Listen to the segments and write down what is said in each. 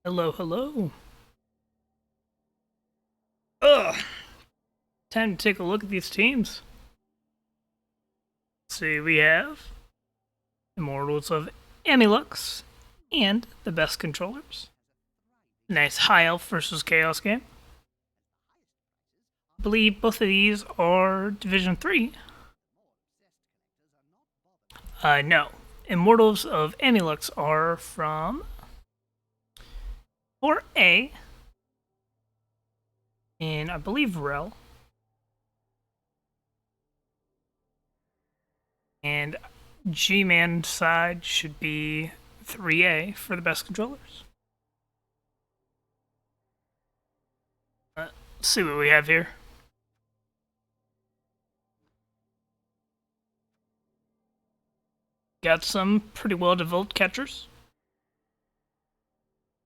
Hello, hello. Ugh. Time to take a look at these teams. Let's see, we have Immortals of Amilux and the best controllers. Nice high elf versus chaos game. I believe both of these are Division 3. No. Immortals of Amilux are from 4A in, I believe, Rebbl. And G-Man side should be 3A for the best controllers. Let's see what we have here. Got some pretty well developed catchers.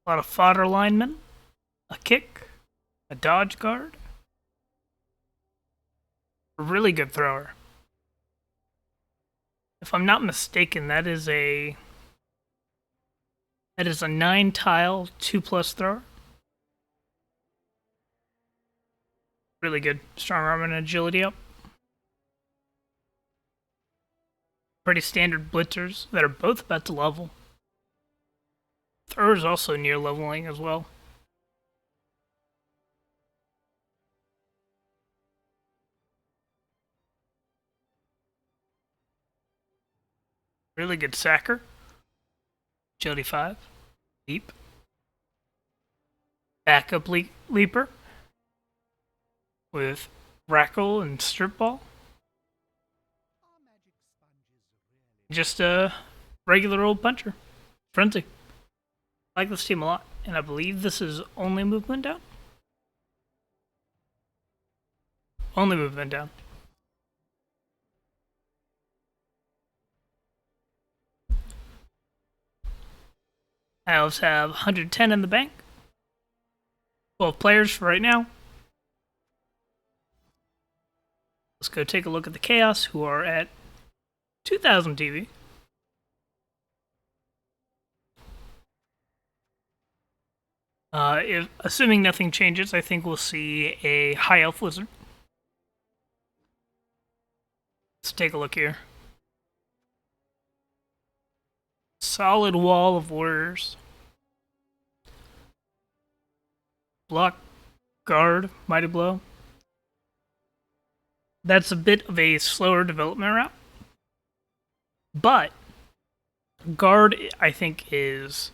A lot of fodder linemen, a kick, a dodge guard, a really good thrower. If I'm not mistaken, that is a 9-tile 2+ thrower. Really good strong arm and agility up. Pretty standard blitzers that are both about to level. Thrower is also near leveling as well. Really good sacker. Agility 5. Leap. Backup leaper. With Rackle and Strip Ball. Just a regular old puncher. Frenzy. I like this team a lot, and I believe this is only movement down. Only movement down. Elves have 110 in the bank. 12 players for right now. Let's go take a look at the Chaos, who are at 2,000 TV. If assuming nothing changes, I think we'll see a high elf wizard. Let's take a look here. Solid wall of warriors. Block, guard, mighty blow. That's a bit of a slower development route. But guard, I think, is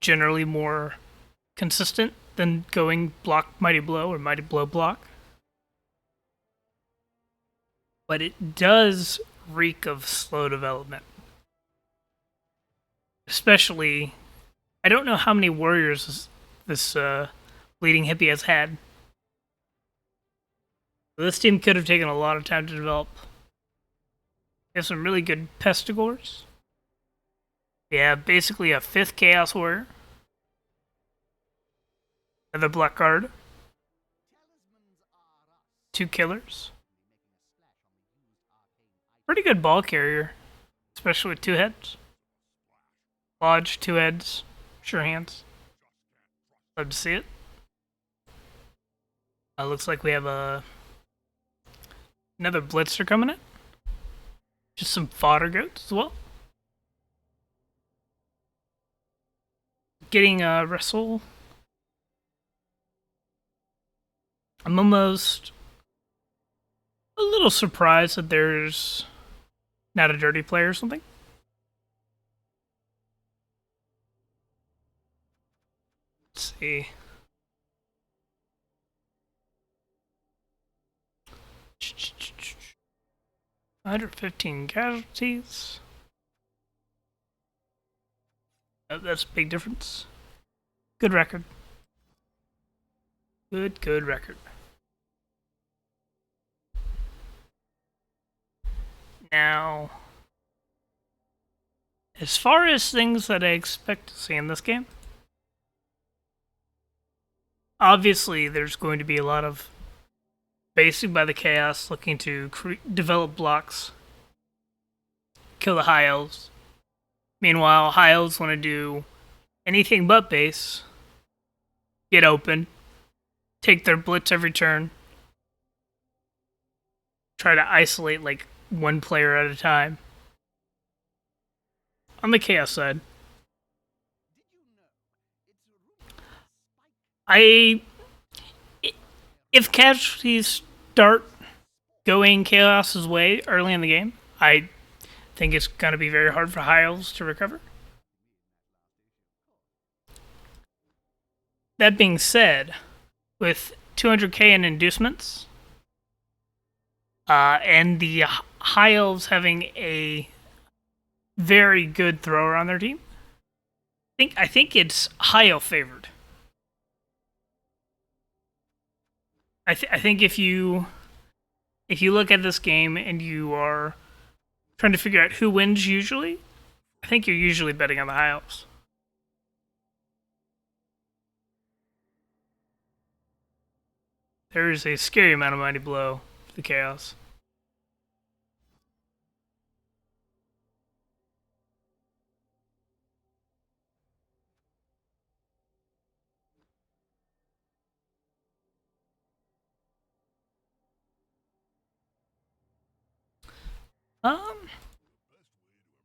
generally more consistent than going block, mighty blow, or mighty blow, block. But it does reek of slow development. Especially, I don't know how many warriors this bleeding hippie has had. This team could have taken a lot of time to develop. We have some really good pestigores. We have basically a 5th Chaos Warrior. Another Black Guard. 2 killers. Pretty good ball carrier, especially with 2 heads. Lodge, 2 heads, sure hands. Love to see it. Looks like we have another blitzer coming in. Just some fodder goats as well. Getting a wrestle. I'm almost a little surprised that there's not a dirty player or something. Let's see. 115 casualties. That's a big difference. Good record. Good record. Now, as far as things that I expect to see in this game, obviously there's going to be a lot of basic by the Chaos looking to develop blocks, kill the High Elves. Meanwhile, High Elves want to do anything but base, get open, take their blitz every turn, try to isolate like one player at a time. On the Chaos side, I if casualties start going Chaos's way early in the game, I think it's going to be very hard for high elves to recover. That being said, with 200k in inducements, and the high elves having a very good thrower on their team, I think it's high elf favored. I think if you look at this game and you are trying to figure out who wins usually, I think you're usually betting on the high elves. There is a scary amount of mighty blow for the chaos.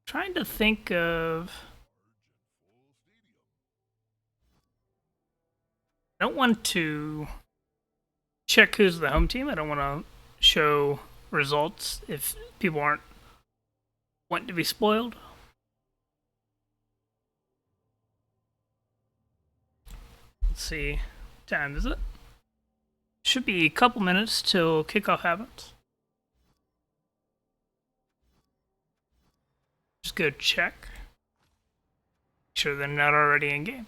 Trying to think of. I don't want to check who's the home team. I don't want to show results if people aren't wanting to be spoiled. Let's see. What time is it? Should be a couple minutes till kickoff happens. Just go check. Make sure they're not already in game.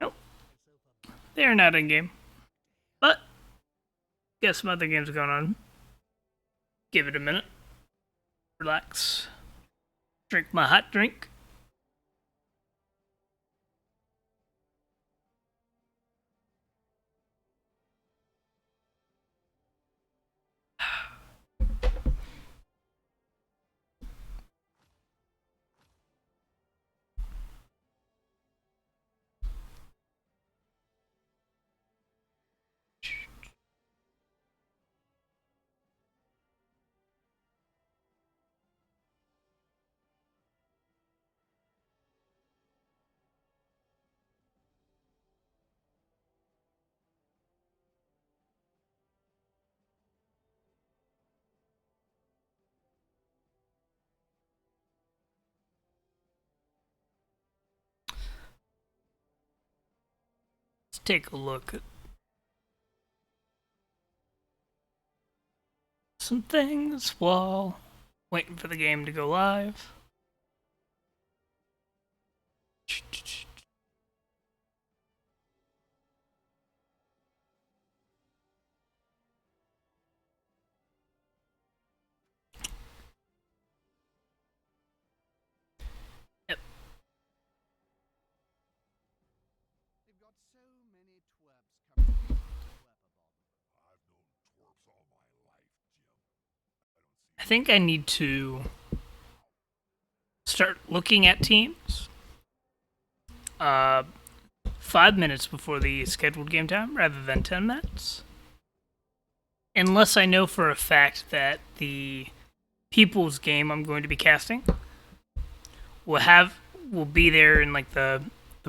Nope. They're not in game. But guess some other games are going on. Give it a minute. Relax. Drink my hot drink. Let's take a look at some things while waiting for the game to go live. Yep. I think I need to start looking at teams 5 minutes before the scheduled game time rather than 10 minutes. Unless I know for a fact that the people's game I'm going to be casting will be there in like the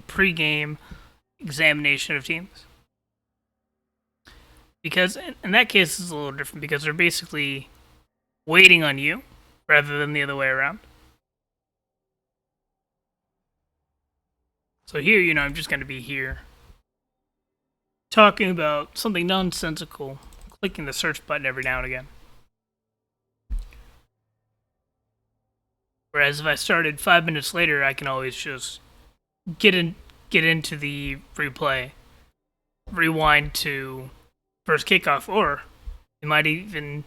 pre-game examination of teams. Because in that case it's a little different because they're basically waiting on you rather than the other way around. So here, I'm just going to be here talking about something nonsensical, clicking the search button every now and again. Whereas if I started 5 minutes later, I can always just get into the replay, rewind to first kickoff, or you might even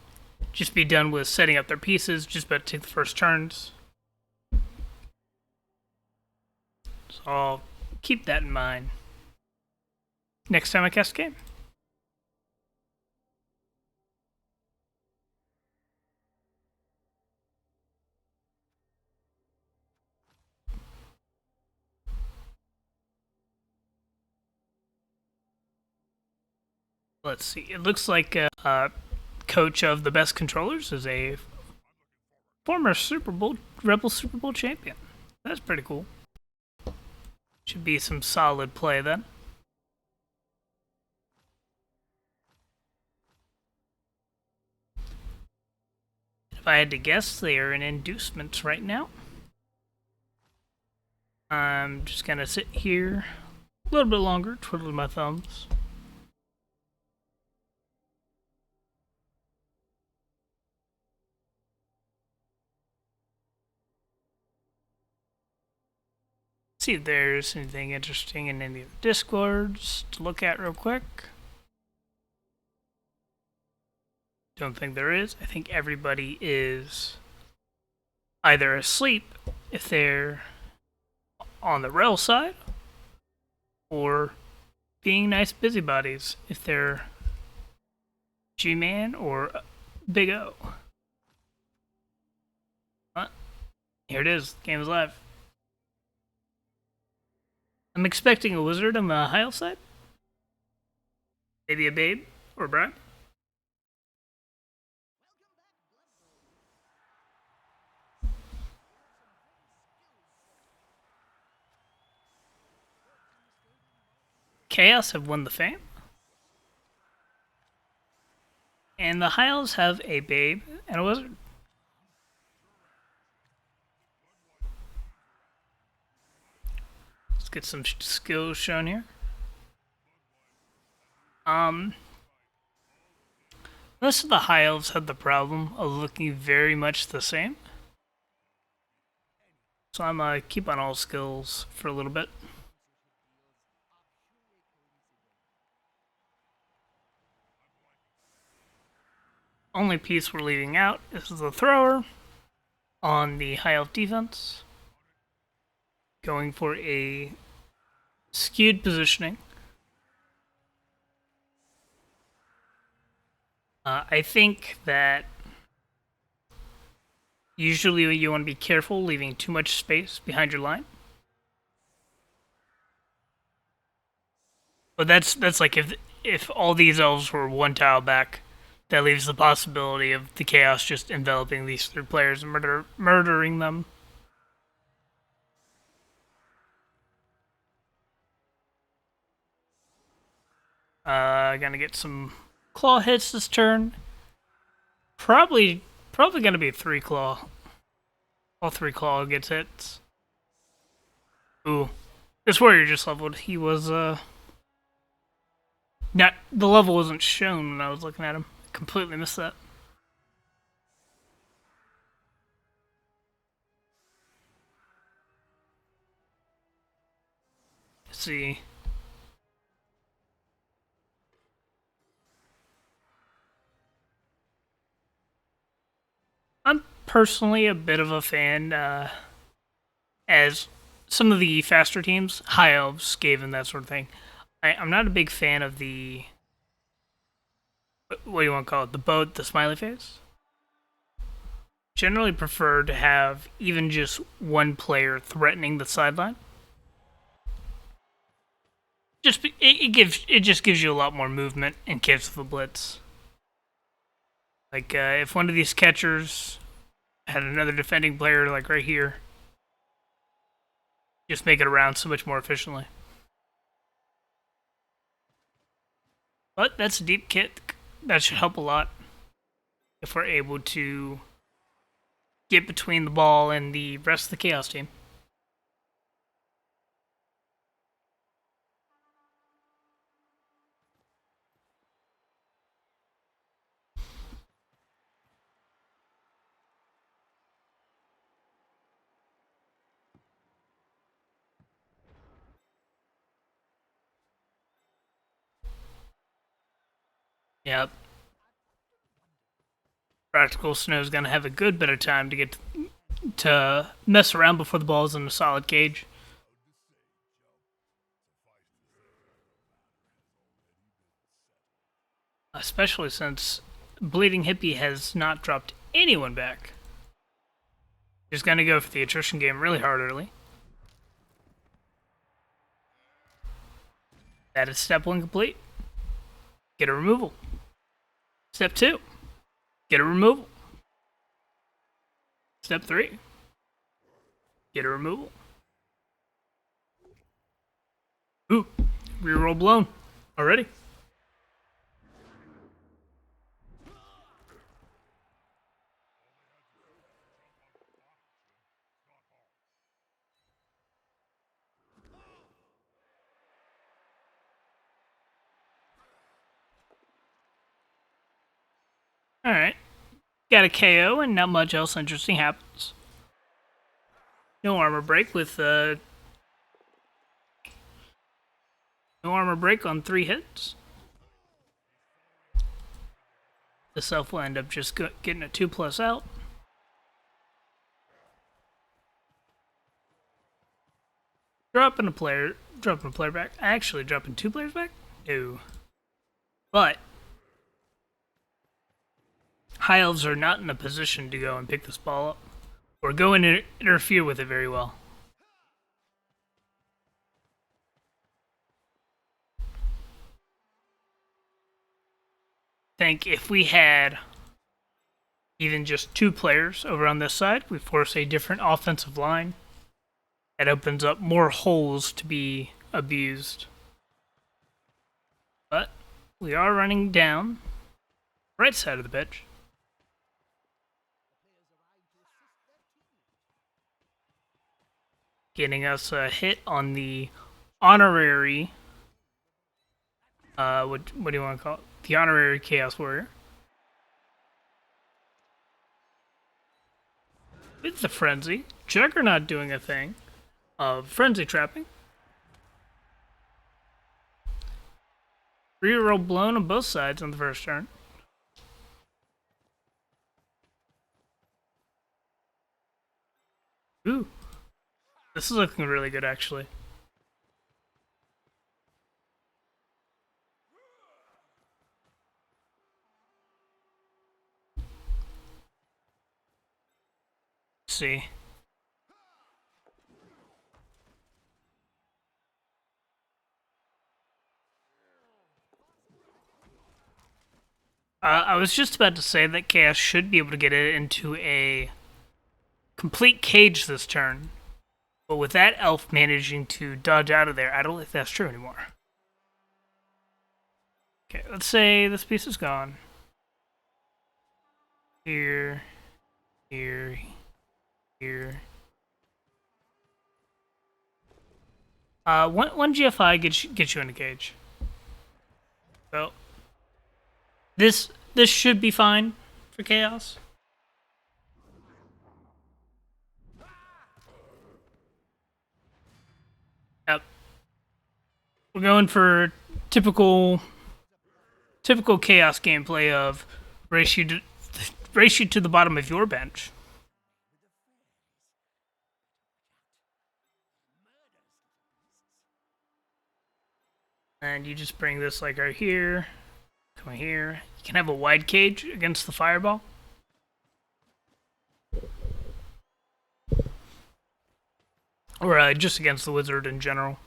just be done with setting up their pieces, just about to take the first turns. So I'll keep that in mind next time I cast a game. Let's see. It looks like coach of the best controllers is a former Rebbl Super Bowl champion. That's pretty cool. Should be some solid play then. If I had to guess, they are in inducements right now. I'm just gonna sit here a little bit longer, twiddling my thumbs. See if there's anything interesting in any of the discords to look at real quick. Don't think there is. I think everybody is either asleep if they're on the Rebbl side, or being nice busybodies if they're G-Man or Big O. Here it is. Game is live. I'm expecting a wizard on the Heil side. Maybe a babe or a bride. Chaos have won the fame. And the Heils have a babe and a wizard. Let's get some skills shown here. Most of the high elves had the problem of looking very much the same. So I'm gonna keep on all skills for a little bit. Only piece we're leaving out is the thrower on the high elf defense. Going for a skewed positioning. I think that usually you want to be careful leaving too much space behind your line. But that's like if all these elves were one tile back, that leaves the possibility of the chaos just enveloping these three players and murdering them. Gonna get some claw hits this turn. Probably gonna be 3 claw. All 3 claw gets hits. Ooh. This warrior just leveled. He was not the level wasn't shown when I was looking at him. Completely missed that. Let's see. I'm personally a bit of a fan, as some of the faster teams, high elves, Skaven, that sort of thing. I'm not a big fan of the, what do you want to call it, the boat, the smiley face. Generally prefer to have even just one player threatening the sideline. It just gives you a lot more movement in case of a blitz. Like if one of these catchers had another defending player like right here, just make it around so much more efficiently. But that's a deep kit. That should help a lot if we're able to get between the ball and the rest of the Chaos team. Yep. Practical Snow's gonna have a good bit of time to get to mess around before the ball's in a solid cage. Especially since Bleeding Hippie has not dropped anyone back. He's gonna go for the attrition game really hard early. That is step 1 complete. get a removal. Step 2, get a removal. Step 3, get a removal. Ooh, reroll blown already. Alright. Got a KO and not much else interesting happens. No armor break with no armor break on 3 hits. The self will end up just getting a 2+ out. Dropping a player back. Actually, dropping 2 players back? No. But High Elves are not in a position to go and pick this ball up or go and interfere with it very well. I think if we had even just 2 players over on this side, we force a different offensive line. That opens up more holes to be abused. But we are running down the right side of the pitch. Getting us a hit on the honorary, what do you want to call it? The honorary Chaos Warrior. With the Frenzy. Juggernaut doing a thing of Frenzy trapping. Reroll blown on both sides on the first turn. Ooh. This is looking really good, actually. Let's see. I was just about to say that Chaos should be able to get it into a complete cage this turn. But with that elf managing to dodge out of there, I don't think that's true anymore. Okay, let's say this piece is gone. Here, here, here. One GFI gets you in a cage. So this should be fine for Chaos. Yep. We're going for typical Chaos gameplay of race you to the bottom of your bench. And you just bring this like right here. Come here. You can have a wide cage against the fireball. Or just against the wizard in general.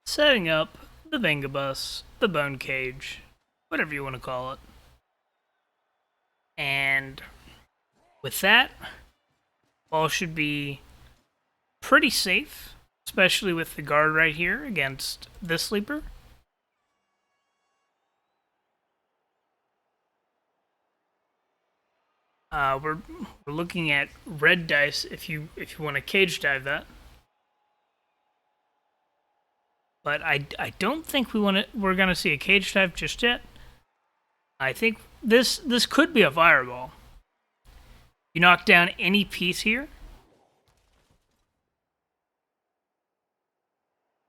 Setting up the Vengabus, the Bone Cage, whatever you want to call it. And with that, ball should be pretty safe, especially with the guard right here against this sleeper. We're looking at red dice if you want to cage dive that. But I don't think we're gonna see a cage dive just yet. I think this could be a fireball. You knock down any piece here,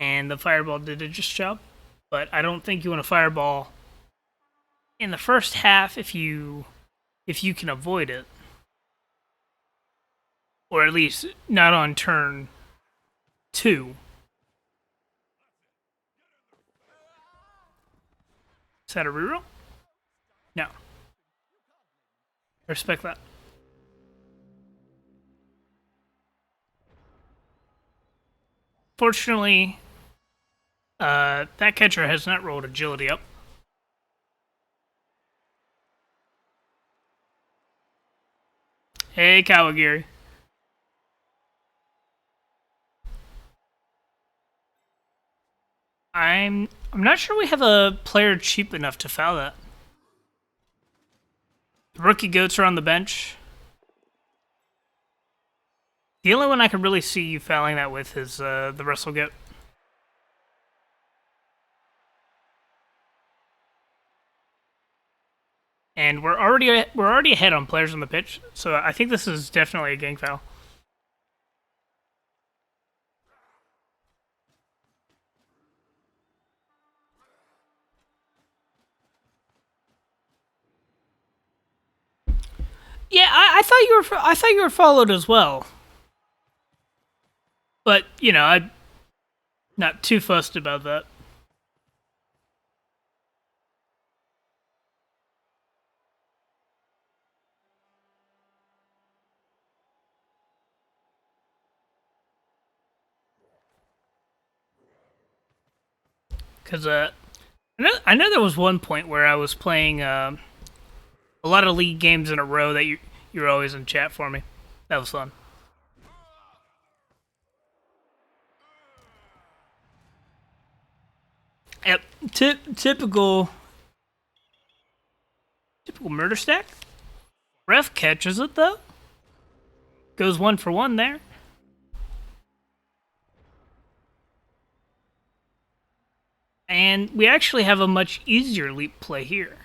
and the fireball did a just job. But I don't think you want to fireball in the first half if you can avoid it, or at least not on turn 2. Is that a reroll? No. I respect that. Fortunately, that catcher has not rolled agility up. Hey, Kawagiri. I'm not sure we have a player cheap enough to foul that. The rookie goats are on the bench. The only one I could really see you fouling that with is the Russell goat. And we're already ahead on players on the pitch, so I think this is definitely a gang foul. Yeah, I thought you were followed as well, but you know I'm not too fussed about that. Because I know there was one point where I was playing a lot of league games in a row that you were always in chat for me. That was fun. Yep, typical murder stack. Ref catches it though. Goes 1 for 1 there. And we actually have a much easier leap play here.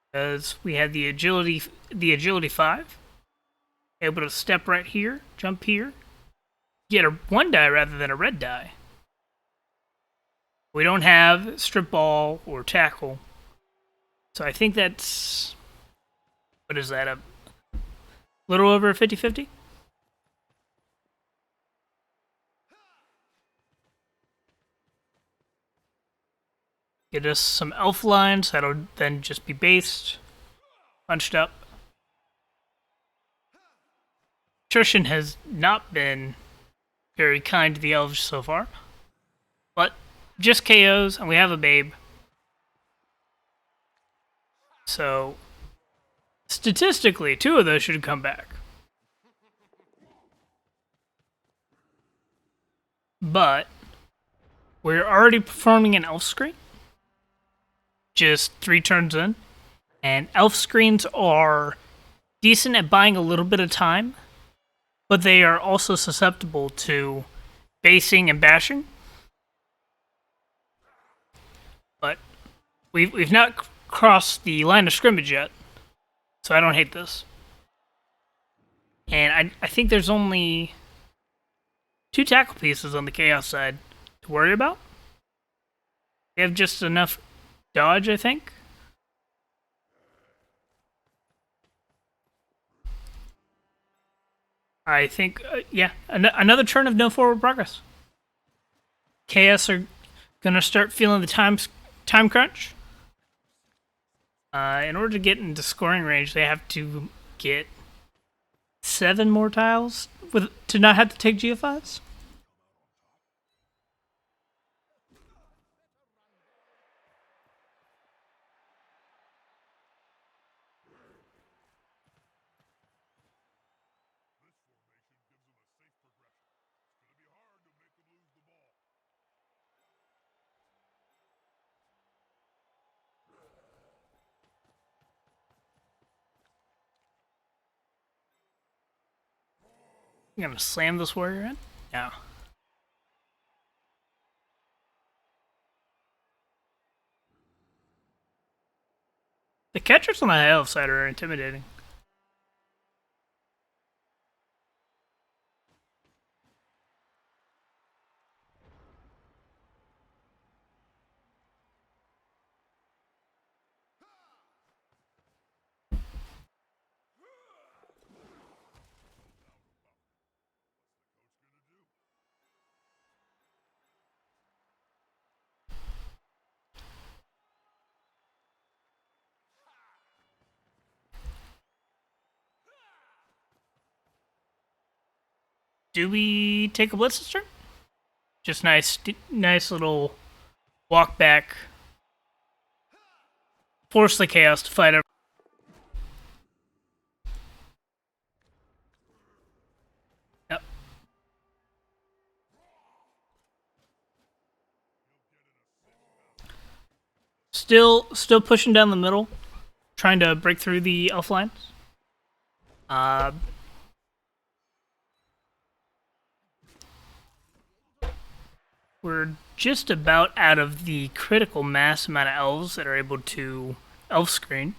Because we had the agility 5. Able to step right here, jump here. Get a 1 die rather than a red die. We don't have strip ball or tackle. So I think that's... What is that? A little over a 50-50? Get us some elf lines that'll then just be based, punched up. Attrition has not been very kind to the elves so far, but just KOs, and we have a babe. So, statistically, 2 of those should come back. But, we're already performing an elf screen. Just 3 turns in. And elf screens are decent at buying a little bit of time, but they are also susceptible to basing and bashing. But we've not crossed the line of scrimmage yet, so I don't hate this. And I think there's only 2 tackle pieces on the Chaos side to worry about. They have just enough dodge, I think. I think, yeah, another turn of no forward progress. KS are gonna start feeling the time crunch. In order to get into scoring range, they have to get 7 more tiles to not have to take GF5s. I'm gonna slam this warrior in? No. The catchers on the high elf side are intimidating. Do we take a blitz this turn? Just nice little walk back. Force the chaos to fight over. Yep. Still pushing down the middle, trying to break through the elf lines. We're just about out of the critical mass amount of elves that are able to elf screen.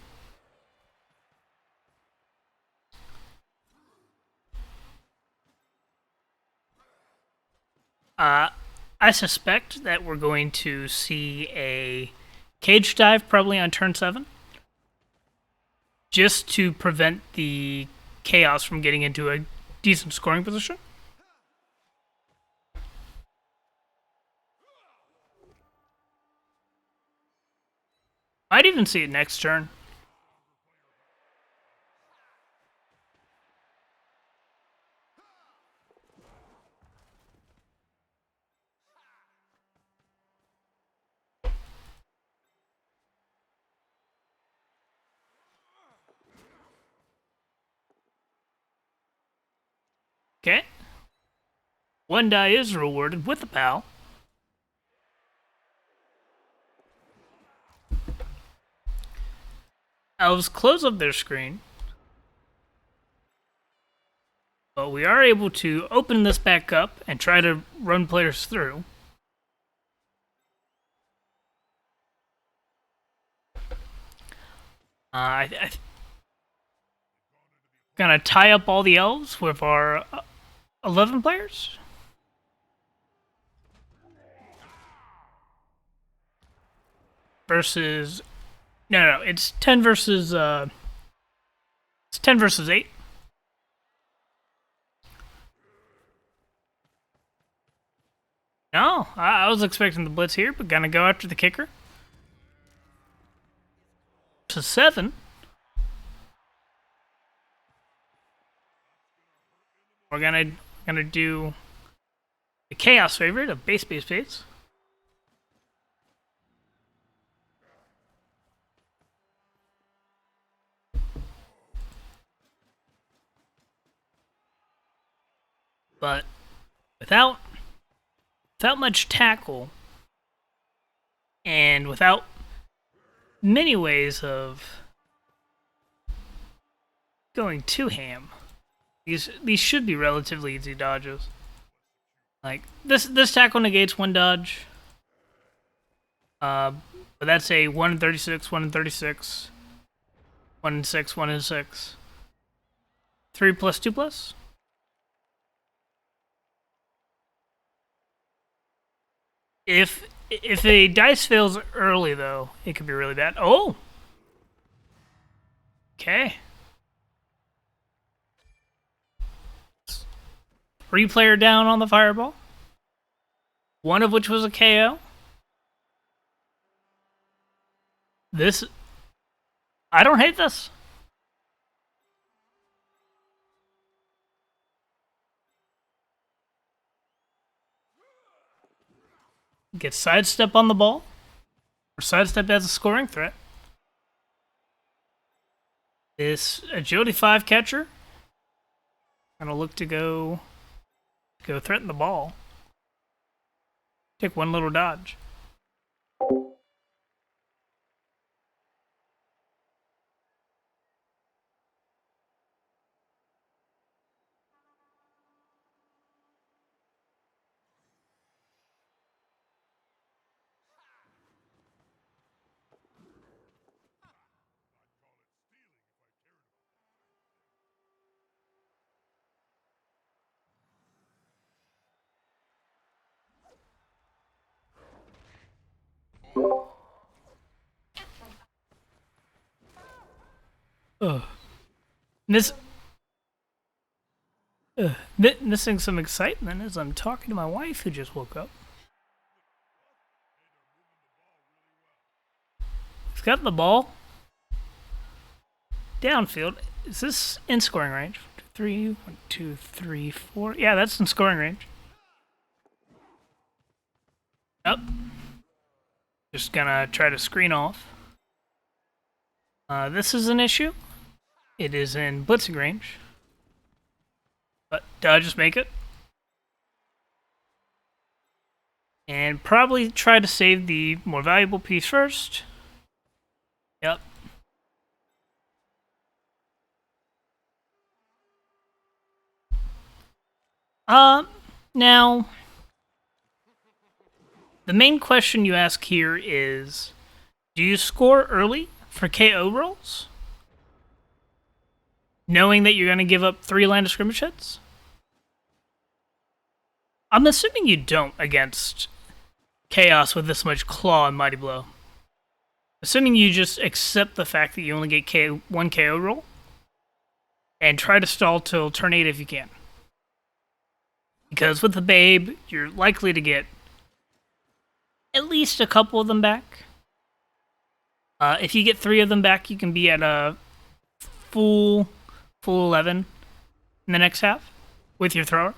I suspect that we're going to see a cage dive probably on turn 7. Just to prevent the chaos from getting into a decent scoring position. I'd even see it next turn. Okay. 1 die is rewarded with a PAL. Elves close up their screen. But we are able to open this back up and try to run players through. I'm gonna tie up all the elves with our 11 players. Versus, no, it's 10 versus 8. No, I was expecting the blitz here, but gonna go after the kicker. Versus 7. We're gonna do the chaos favorite of base. But without much tackle and without many ways of going too ham, these should be relatively easy dodges. Like this tackle negates 1 dodge. But that's a 1 in 36, 1 in 36, 1 in 6, 1 in 6. 3 plus 2 plus. If a dice fails early, though, it could be really bad. Oh! Okay. 3 player down on the fireball. 1 of which was a KO. I don't hate this. Get sidestep on the ball. Or sidestep as a scoring threat. This agility 5 catcher. Gonna look to go threaten the ball. Take 1 little dodge. Missing some excitement as I'm talking to my wife who just woke up. He's got the ball. Downfield. Is this in scoring range? 3, 1, 2, 3, 4. Yeah, that's in scoring range. Up. Just gonna try to screen off. This is an issue. It is in blitzing range. But just make it. And probably try to save the more valuable piece first. Yep. Now, the main question you ask here is, do you score early for KO rolls? Knowing that you're going to give up 3 line of skirmish hits? I'm assuming you don't against Chaos with this much claw and Mighty Blow. Assuming you just accept the fact that you only get one KO roll, and try to stall till turn 8 if you can. Because with the Babe, you're likely to get at least a couple of them back. If you get 3 of them back, you can be at a full 11 in the next half with your thrower.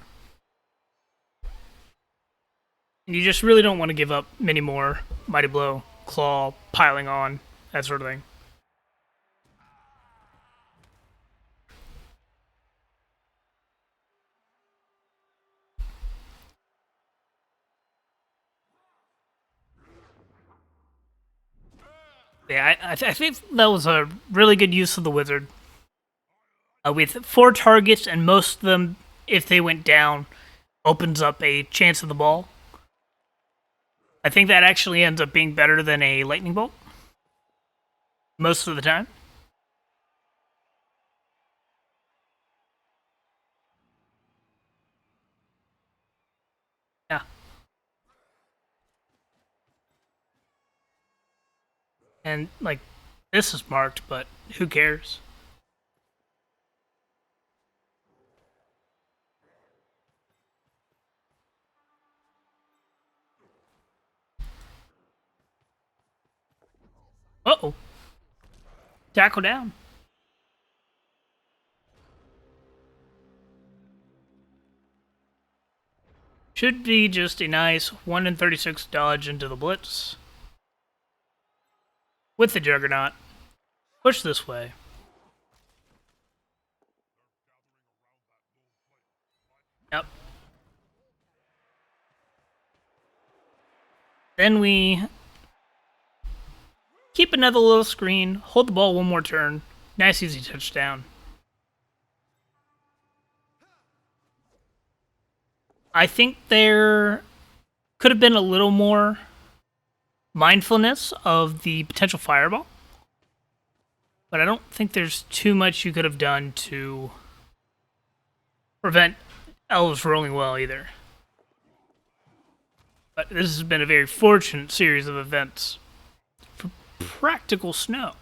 And you just really don't want to give up many more Mighty Blow, Claw, piling on, that sort of thing. Yeah, I think that was a really good use of the wizard. With 4 targets and most of them, if they went down, opens up a chance of the ball. I think that actually ends up being better than a lightning bolt. Most of the time. Yeah. And, like, this is marked, but who cares? Uh-oh. Tackle down. Should be just a nice 1 in 36 dodge into the blitz. With the Juggernaut. Push this way. Yep. Then we keep another little screen, hold the ball one more turn. Nice easy touchdown. I think there could have been a little more mindfulness of the potential fireball. But I don't think there's too much you could have done to prevent elves rolling well either. But this has been a very fortunate series of events for practical snow.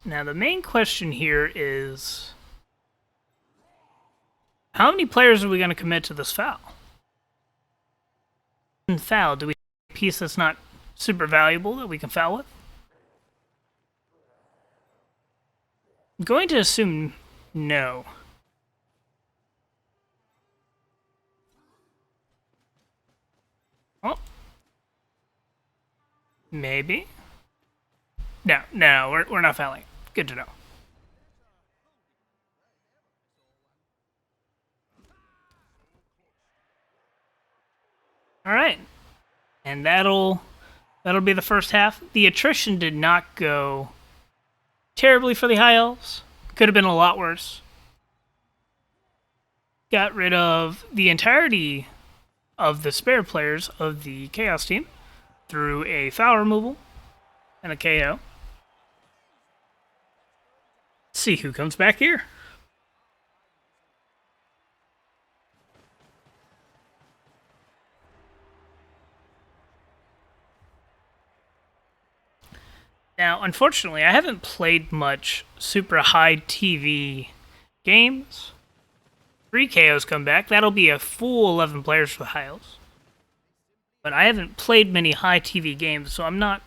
Now, the main question here is, how many players are we going to commit to this foul? Foul, do we have a piece that's not super valuable that we can foul with? I'm going to assume no. Oh. Maybe. No, we're not fouling. Good to know. All right, and that'll be the first half. The attrition did not go terribly for the High Elves. Could have been a lot worse. Got rid of the entirety of the spare players of the Chaos team through a foul removal and a KO. Let's see who comes back here. Now, unfortunately, I haven't played much super high TV games. 3 KOs come back. That'll be a full 11 players for the High Elves. But I haven't played many high TV games, so I'm not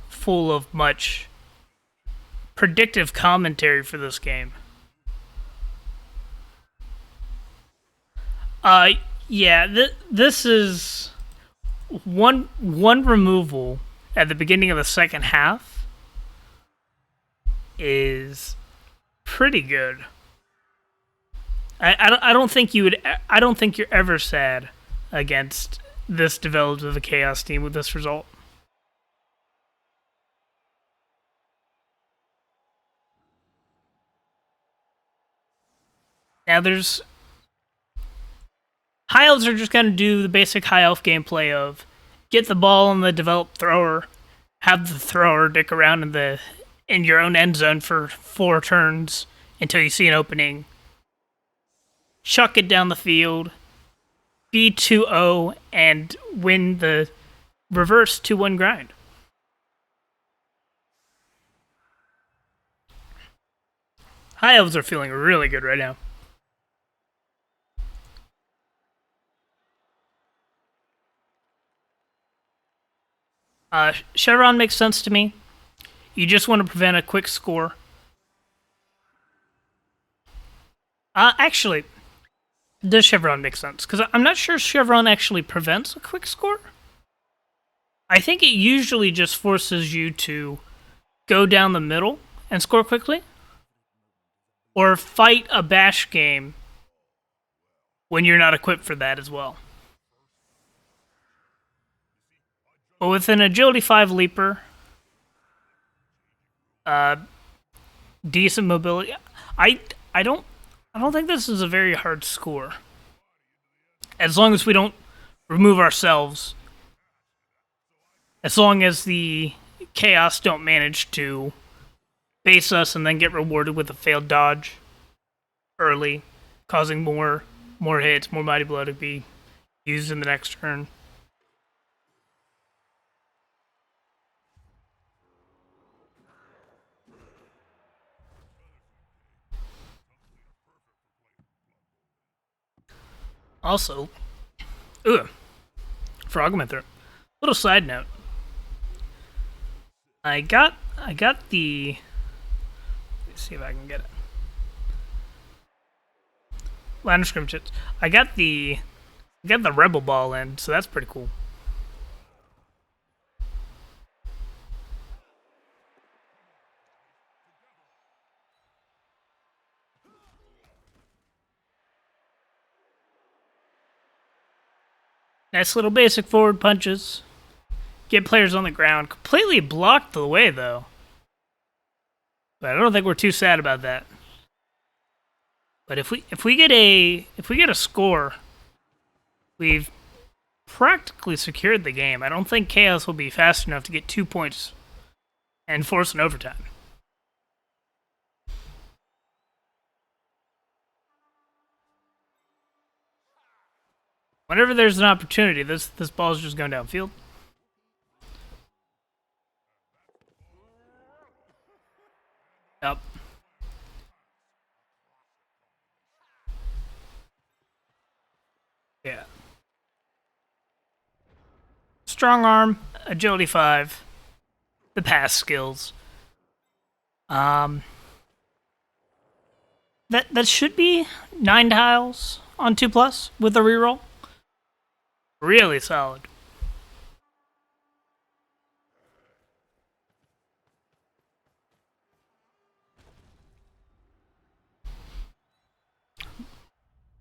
full of much predictive commentary for this game. Yeah, this is one removal at the beginning of the second half is pretty good. I don't think you would. I don't think you're ever sad against this developed with a Chaos team with this result. Now there's High Elves are just gonna do the basic High Elf gameplay of get the ball in the developed thrower, have the thrower dick around in your own end zone for 4 turns until you see an opening. Chuck it down the field, be 2-0, and win the reverse 2-1 grind. High Elves are feeling really good right now. Chevron makes sense to me. You just want to prevent a quick score. Actually, does Chevron make sense? Because I'm not sure Chevron actually prevents a quick score. I think it usually just forces you to go down the middle and score quickly. Or fight a bash game when you're not equipped for that as well. But with an Agility 5 Leaper, decent mobility, I don't think this is a very hard score. As long as we don't remove ourselves. As long as the Chaos don't manage to base us and then get rewarded with a failed dodge early, causing more hits, more Mighty Blow to be used in the next turn. Also, Frogman throw. Little side note. I got the. Let's see if I can get it. Line of scrimmage. I got the Rebbl ball in, so that's pretty cool. Nice little basic forward punches. Get players on the ground. Completely blocked the way, though. But I don't think we're too sad about that. But if we get a score, we've practically secured the game. I don't think Chaos will be fast enough to get 2 points and force an overtime. Whenever there's an opportunity, this ball's just going downfield. Yep. Yeah. Strong arm, agility 5, the pass skills. That should be 9 tiles on 2+ with a reroll. Really solid.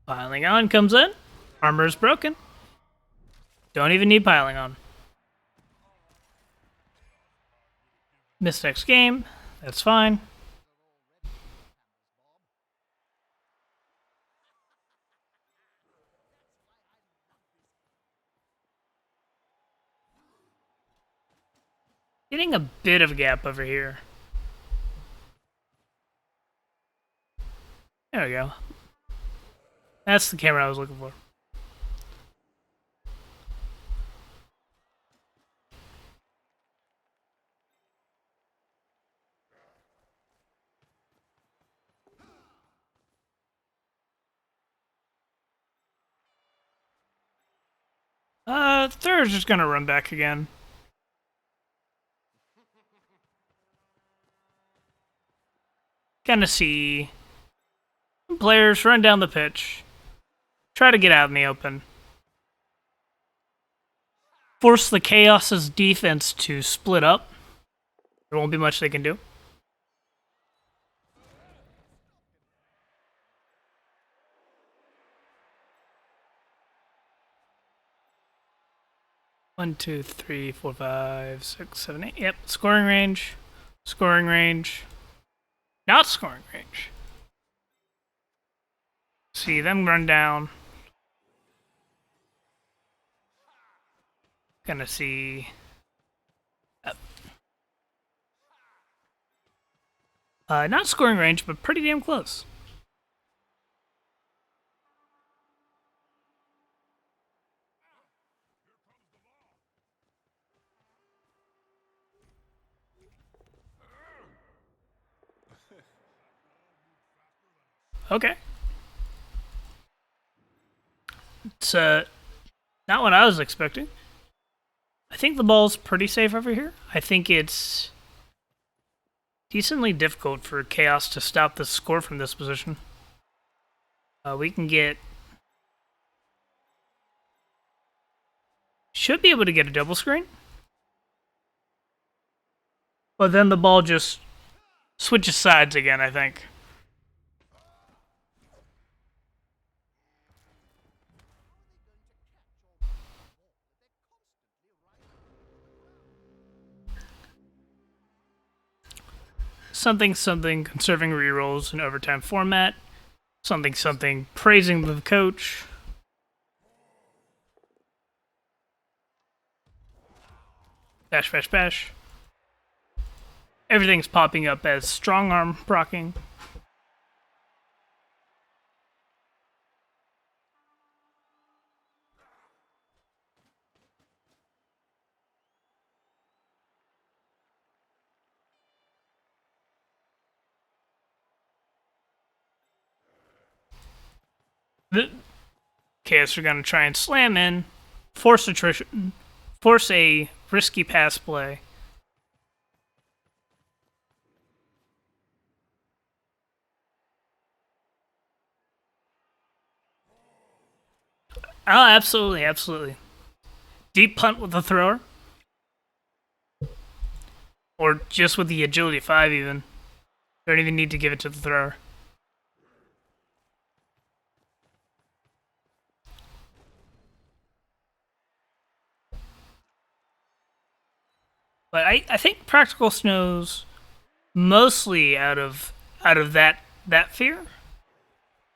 Piling on comes in. Armor is broken. Don't even need piling on. Missed next game. That's fine. Getting a bit of a gap over here. There we go. That's the camera I was looking for. Thur's just gonna run back again. Gonna see players run down the pitch. Try to get out in the open. Force the Chaos's defense to split up. There won't be much they can do. One, two, three, four, five, six, seven, eight. Yep, scoring range. Scoring range. Not scoring range. See them run down. Gonna see. Not scoring range, but pretty damn close. Okay. It's not what I was expecting. I think the ball's pretty safe over here. I think it's decently difficult for Chaos to stop the score from this position. We can get... Should be able to get a double screen. But then the ball just switches sides again, I think. Something something conserving rerolls in overtime format. Something something praising the coach. Bash bash bash. Everything's popping up as strong arm procking. The Chaos are going to try and slam in, force attrition, force a risky pass play. Oh, absolutely, absolutely. Deep punt with the thrower. Or just with the agility 5 even. Don't even need to give it to the thrower. But I think Practical Snow's mostly out of that fear.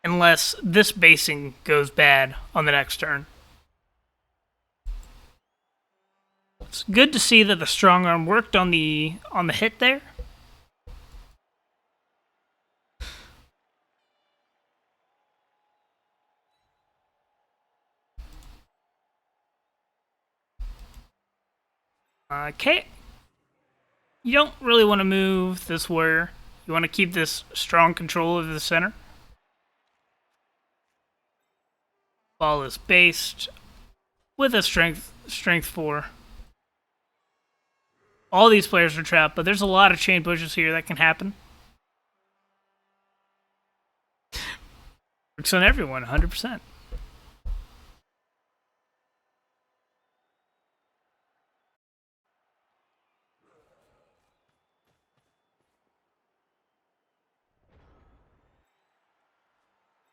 Unless this basing goes bad on the next turn. It's good to see that the strong arm worked on the hit there. Okay. You don't really want to move this warrior. You want to keep this strong control of the center. Ball is based with a strength 4. All these players are trapped, but there's a lot of chain pushes here that can happen. Works on everyone, 100%.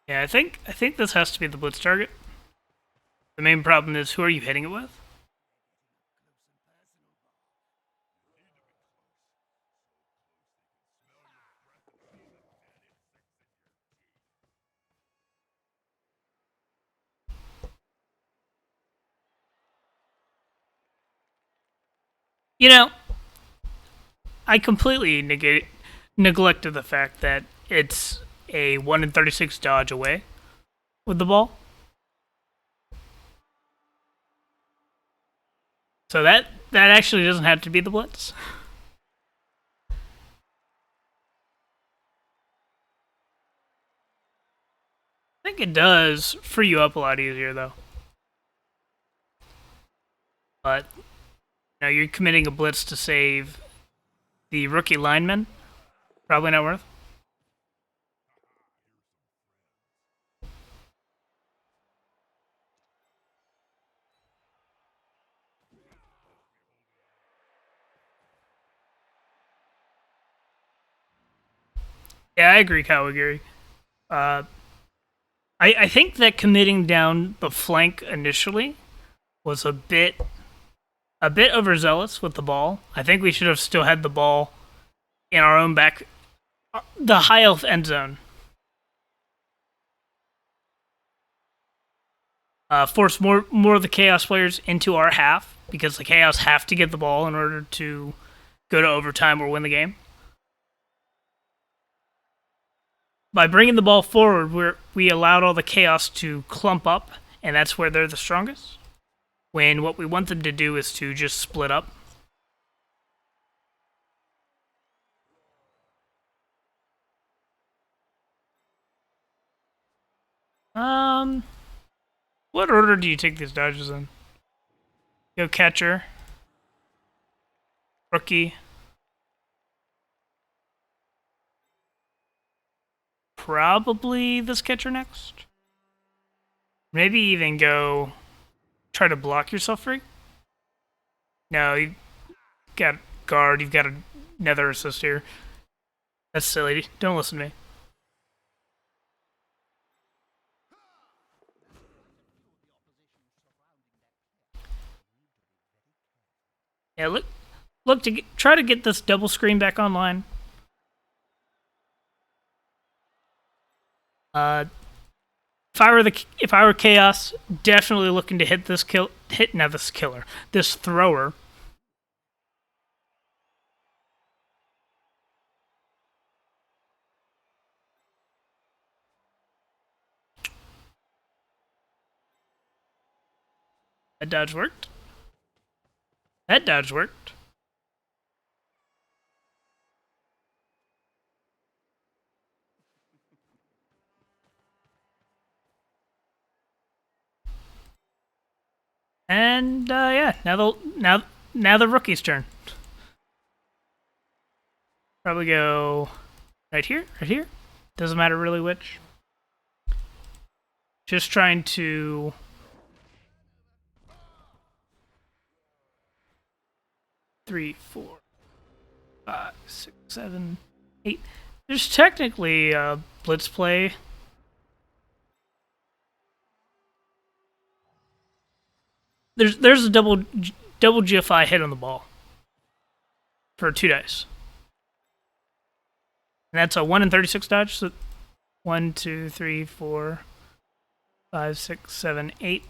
Yeah, I think this has to be the blitz target. The main problem is, who are you hitting it with? You know, I completely neglected the fact that it's a 1 in 36 dodge away with the ball. So that actually doesn't have to be the blitz. I think it does free you up a lot easier, though. but you're committing a blitz to save the rookie lineman. Probably not worth. Yeah, I agree, Kawagiri. I think that committing down the flank initially was a bit overzealous with the ball. I think we should have still had the ball in our own back, the high elf end zone. Force more of the Chaos players into our half, because the Chaos have to get the ball in order to go to overtime or win the game. By bringing the ball forward, we allowed all the Chaos to clump up, and that's where they're the strongest. When what we want them to do is to just split up. What order do you take these dodges in? Go catcher. Rookie. Probably this catcher next. Maybe even go try to block yourself free. No, you got guard. You've got a nether assist here. That's silly. Don't listen to me. Yeah, look to try to get this double screen back online. If I were Chaos, definitely looking to hit this this thrower. That dodge worked. That dodge worked. And yeah, now the rookie's turn. Probably go right here. Doesn't matter really which. Just trying to 3, 4, 5, 6, 7, 8. There's technically a blitz play. There's a double GFI hit on the ball for 2 dice. And that's a 1 in 36 dodge. So 1, 2, 3, 4, 5, 6, 7, 8.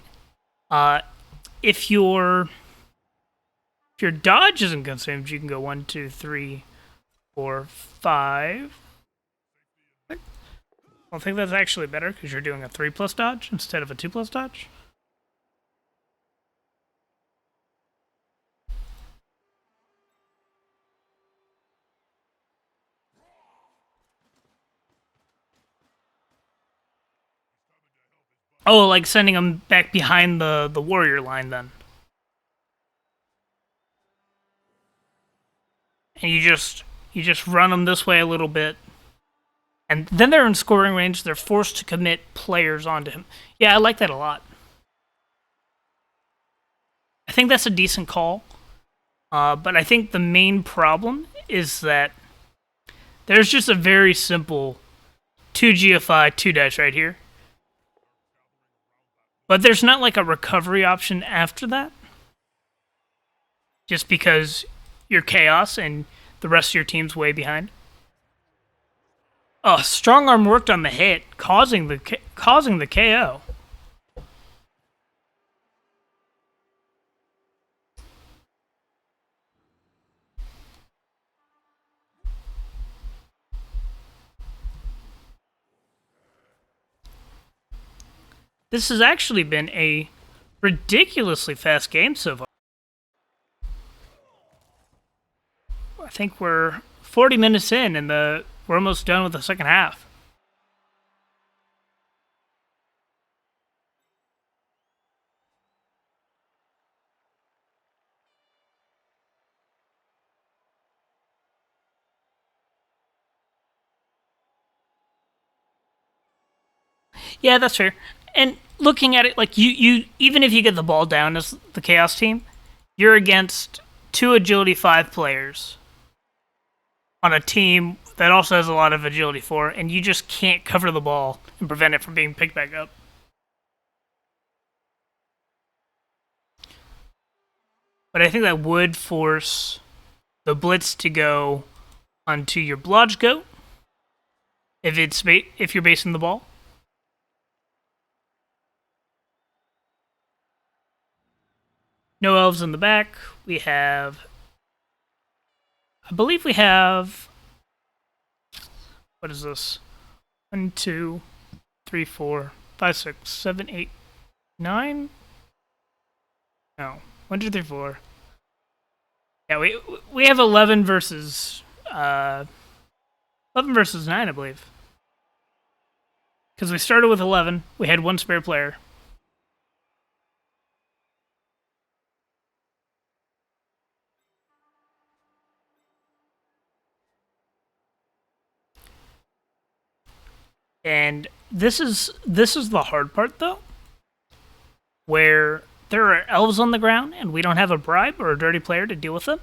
If your dodge isn't consumed, you can go 1, 2, 3, 4, 5. I think that's actually better because you're doing a 3+ dodge instead of a 2+ dodge. Oh, like sending them back behind the warrior line then. And you just run them this way a little bit. And then they're in scoring range. They're forced to commit players onto him. Yeah, I like that a lot. I think that's a decent call. But I think the main problem is that there's just a very simple 2 GFI, 2 dice right here. But there's not like a recovery option after that. Just because you're Chaos and the rest of your team's way behind. Oh, strong arm worked on the hit, causing the KO. This has actually been a ridiculously fast game so far. I think we're 40 minutes in, and we're almost done with the second half. Yeah, that's fair. And looking at it, like you even if you get the ball down as the Chaos team, you're against 2 Agility 5 players on a team that also has a lot of Agility 4, and you just can't cover the ball and prevent it from being picked back up. But I think that would force the blitz to go onto your blodge goat if you're basing the ball. No elves in the back. I believe we have. What is this? 1, 2, 3, 4, 5, 6, 7, 8, 9. No, 1, 2, 3, 4. Yeah, we have 11 versus 11 versus 9, I believe. Because we started with 11, we had 1 spare player. And this is the hard part, though, where there are elves on the ground and we don't have a bribe or a dirty player to deal with them.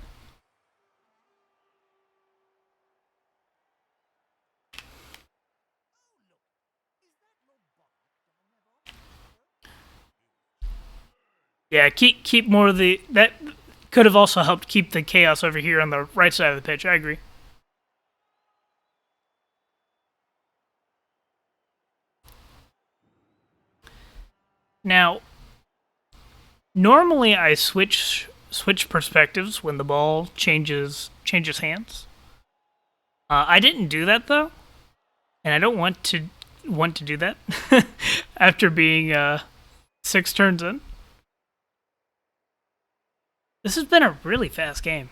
Yeah, keep more of the that could have also helped keep the chaos over here on the right side of the pitch. I agree. Now, normally I switch perspectives when the ball changes hands. I didn't do that though, and I don't want to do that after being 6 turns in. This has been a really fast game.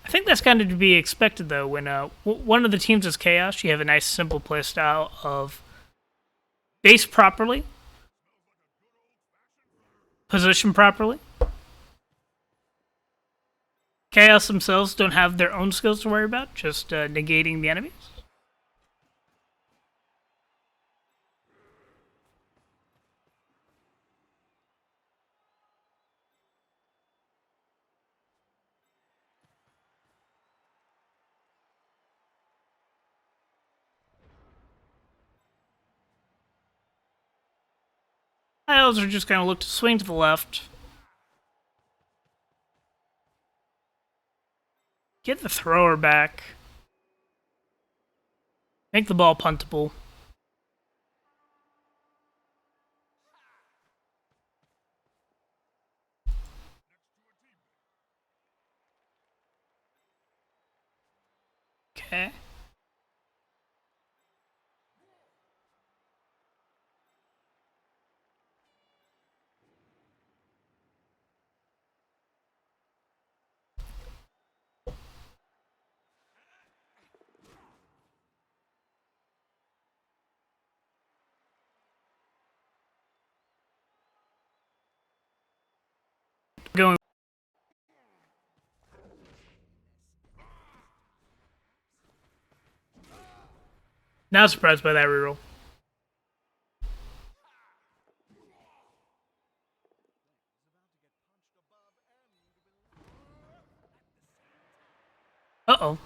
I think that's kind of to be expected, though. When one of the teams is Chaos, you have a nice, simple play style of base properly, position properly. Chaos themselves don't have their own skills to worry about, just negating the enemies. Tiles are just going to look to swing to the left. Get the thrower back. Make the ball puntable. Okay. Going. Not surprised by that reroll. Uh-oh.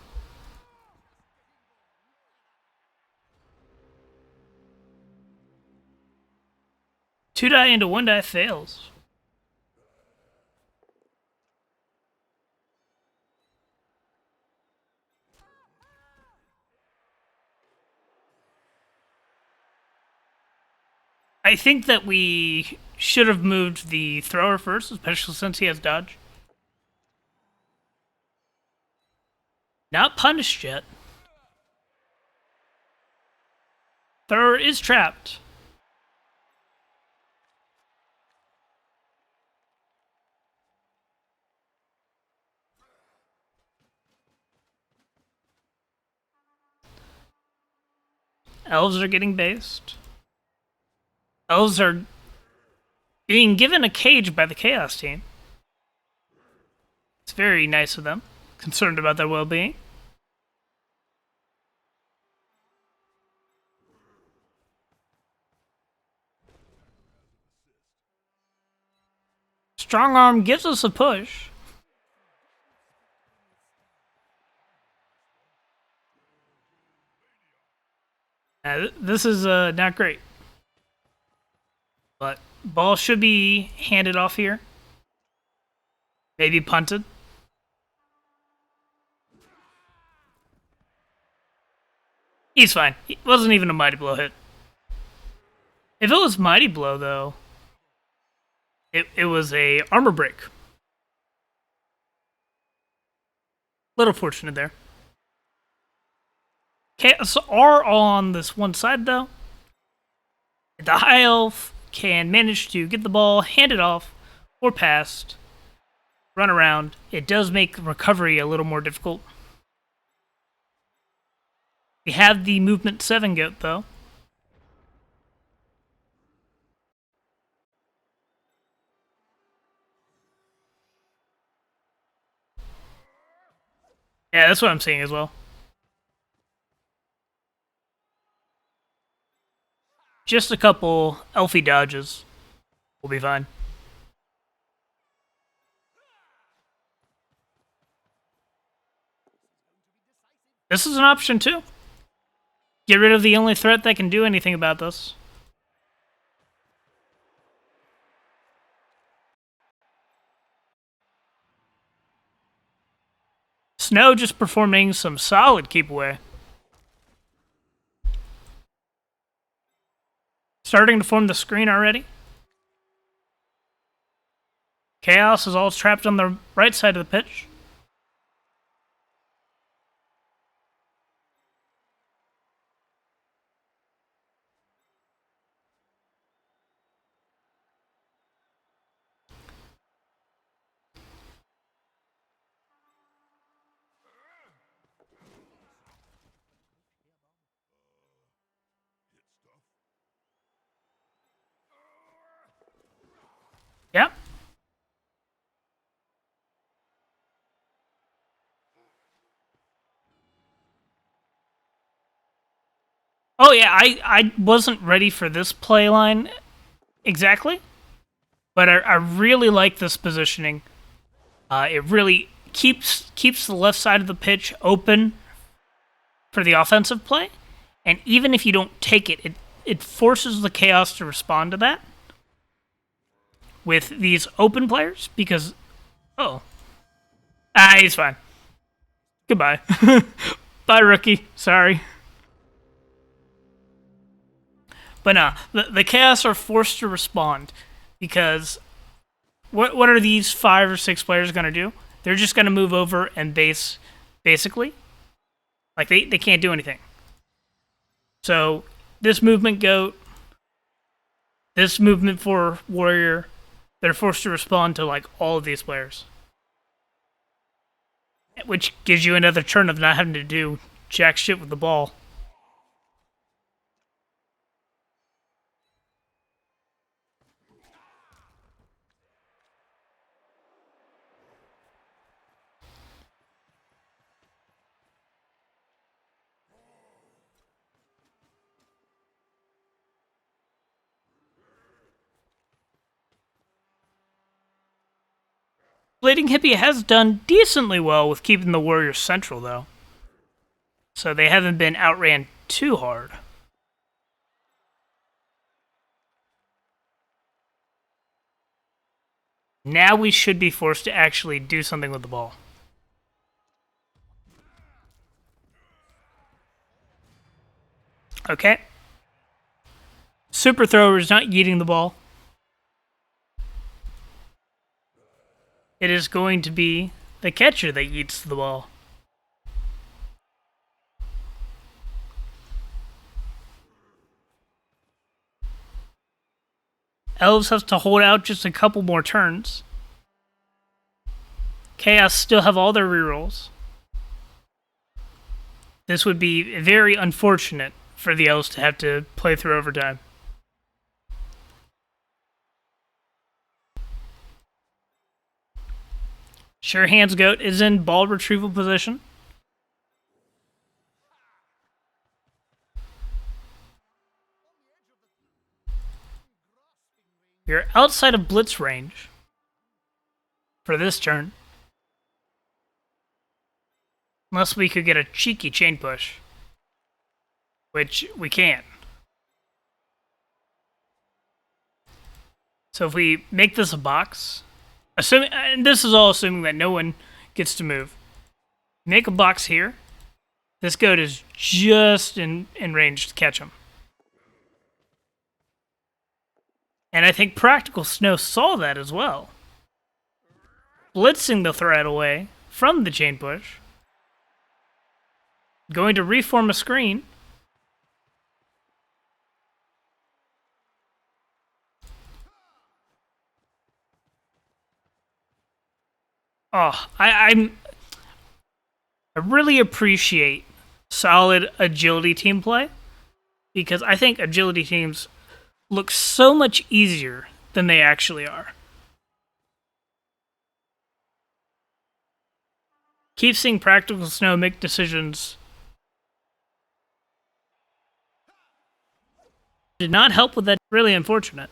2 die into 1 die fails. I think that we should have moved the thrower first, especially since he has dodge. Not punished yet. Thrower is trapped. Elves are getting based. Elves are being given a cage by the Chaos team. It's very nice of them. Concerned about their well-being. Strong Arm gives us a push. This is not great. But ball should be handed off here. Maybe punted. He's fine. It wasn't even a Mighty Blow hit. If it was Mighty Blow, though, it was a armor break. Little fortunate there. Chaos are on this one side, though. The high elf can manage to get the ball, hand it off, or passed, run around. It does make recovery a little more difficult. We have the movement 7 goat, though. Yeah, that's what I'm seeing as well. Just a couple elfie dodges. We'll be fine. This is an option, too. Get rid of the only threat that can do anything about this. Snow just performing some solid keep away. Starting to form the screen already. Chaos is all trapped on the right side of the pitch. Yep. Oh yeah, I wasn't ready for this play line exactly, but I really like this positioning. It really keeps the left side of the pitch open for the offensive play, and even if you don't take it, it forces the Chaos to respond to that with these open players because he's fine. Goodbye. Bye, rookie. Sorry. But nah, the Chaos are forced to respond because what are these 5 or 6 players going to do? They're just going to move over and base, basically. Like, they can't do anything. So, this movement goat, this movement for warrior, they're forced to respond to, like, all of these players. Which gives you another turn of not having to do jack shit with the ball. Blading Hippie has done decently well with keeping the Warriors central, though. So they haven't been outran too hard. Now we should be forced to actually do something with the ball. Okay. Super Thrower is not yeeting the ball. It is going to be the catcher that yeets the ball. Elves have to hold out just a couple more turns. Chaos still have all their rerolls. This would be very unfortunate for the Elves to have to play through overtime. Sure Hands Goat is in ball retrieval position. You're outside of blitz range. for this turn. Unless we could get a cheeky chain push. Which we can't. So if we make this a box, and this is all assuming that no one gets to move. Make a box here. This goat is just in range to catch him. And I think Practical Snow saw that as well. Blitzing the threat away from the chain push. Going to reform a screen. Oh, I really appreciate solid agility team play, because I think agility teams look so much easier than they actually are. Keep seeing Practical Snow make decisions. Did not help with that. Really unfortunate.